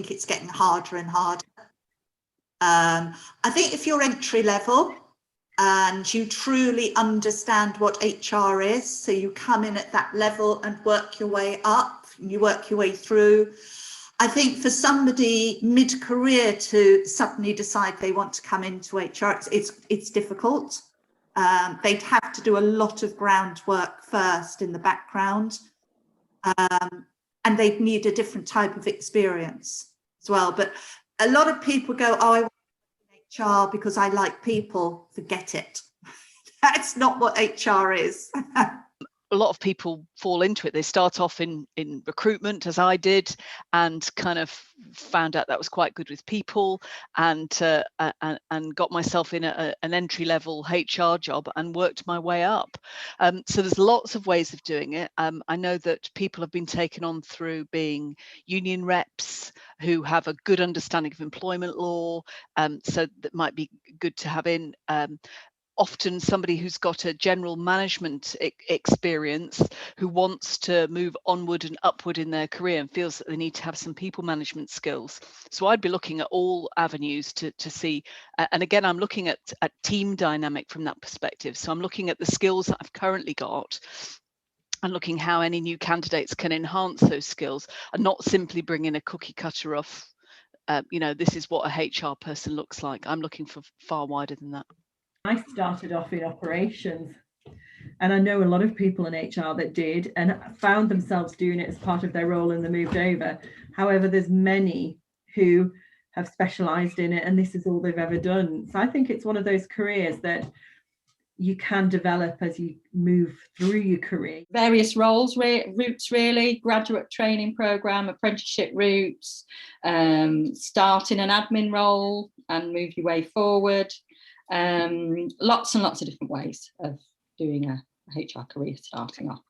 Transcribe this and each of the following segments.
think it's getting harder and harder. I think if you're entry level and you truly understand what HR is, so you come in at that level and work your way up, you work your way through. I think for somebody mid-career to suddenly decide they want to come into HR, it's difficult. They'd have to do a lot of groundwork first in the background, and they'd need a different type of experience as well. But a lot of people go, oh, I want to work in HR because I like people. Forget it. That's not what HR is. A lot of people fall into it. They start off in recruitment, as I did, and kind of found out that was quite good with people, and got myself in an entry-level HR job and worked my way up. So there's lots of ways of doing it. I know that people have been taken on through being union reps who have a good understanding of employment law, so that might be good to have in. Often somebody who's got a general management experience who wants to move onward and upward in their career and feels that they need to have some people management skills. So I'd be looking at all avenues to see, and again, I'm looking at team dynamic from that perspective. So I'm looking at the skills that I've currently got and looking how any new candidates can enhance those skills, and not simply bring in a cookie cutter of, this is what a HR person looks like. I'm looking for far wider than that. I started off in operations, and I know a lot of people in HR that did and found themselves doing it as part of their role and they moved over. However, there's many who have specialised in it and this is all they've ever done. So I think it's one of those careers that you can develop as you move through your career. Various roles, routes really, graduate training programme, apprenticeship routes, start in an admin role and move your way forward. Lots and lots of different ways of doing a HR career starting off.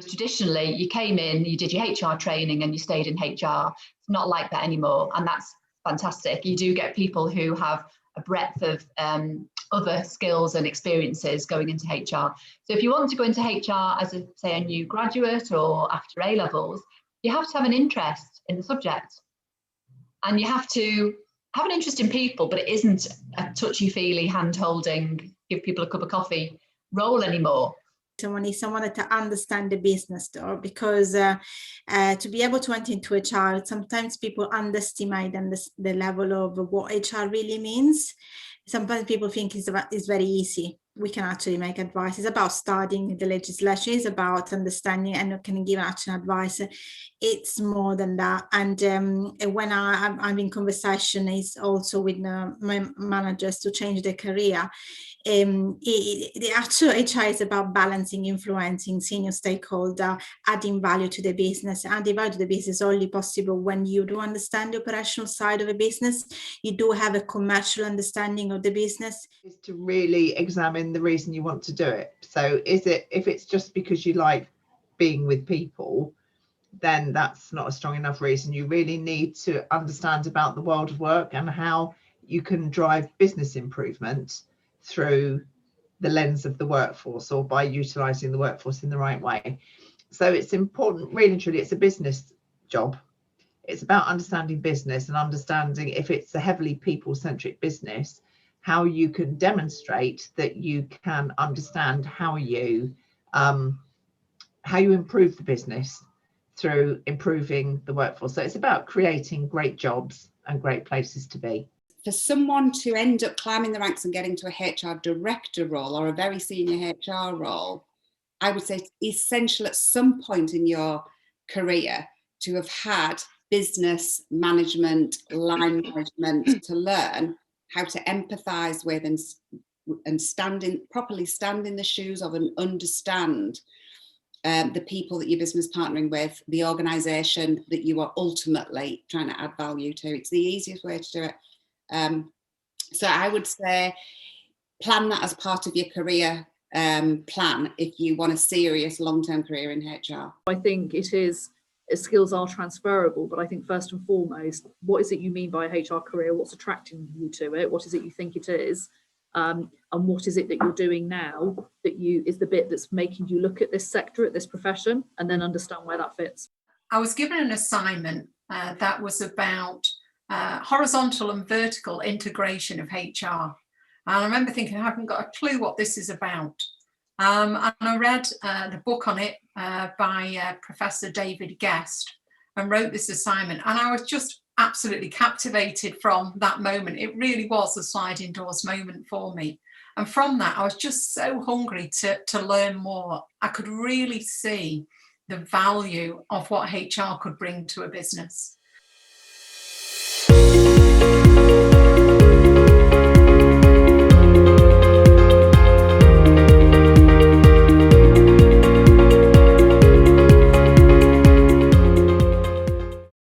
Traditionally, you came in, you did your HR training and you stayed in HR. It's not like that anymore, and that's fantastic. You do get people who have a breadth of other skills and experiences going into HR. So if you want to go into HR as a new graduate or after A-levels, you have to have an interest in the subject, and you have to have an interest in people, but it isn't a touchy-feely, hand-holding, give people a cup of coffee role anymore. Someone needs someone to understand the business though, because to be able to enter into HR, sometimes people underestimate the level of what HR really means. Sometimes people think it's very easy. We can actually make advice. It's about studying the legislation. It's about understanding and can give action advice. It's more than that. And when I'm having conversation, is also with my managers to change their career. The actual HR is about balancing, influencing senior stakeholder, adding value to the business. Adding value to the business is only possible when you do understand the operational side of a business. You do have a commercial understanding of the business. Is to really examine the reason you want to do it. So if it's just because you like being with people, then that's not a strong enough reason. You really need to understand about the world of work and how you can drive business improvement through the lens of the workforce, or by utilising the workforce in the right way. So it's important, really and truly, it's a business job. It's about understanding business and understanding, if it's a heavily people-centric business, how you can demonstrate that you can understand how you improve the business through improving the workforce. So it's about creating great jobs and great places to be. For someone to end up climbing the ranks and getting to a HR director role or a very senior HR role, I would say it's essential at some point in your career to have had business management, line management, to learn how to empathise with and properly stand in the shoes of and understand the people that you're business partnering with, the organisation that you are ultimately trying to add value to. It's the easiest way to do it. So I would say plan that as part of your career plan if you want a serious long-term career in HR. I think skills are transferable, but I think first and foremost, what is it you mean by a HR career? What's attracting you to it? What is it you think it is? And what is it that you're doing now that is the bit that's making you look at this sector, at this profession, and then understand where that fits? I was given an assignment that was about horizontal and vertical integration of HR. And I remember thinking, I haven't got a clue what this is about. And I read the book on it by Professor David Guest, and wrote this assignment. And I was just absolutely captivated from that moment. It really was a sliding doors moment for me. And from that, I was just so hungry to learn more. I could really see the value of what HR could bring to a business.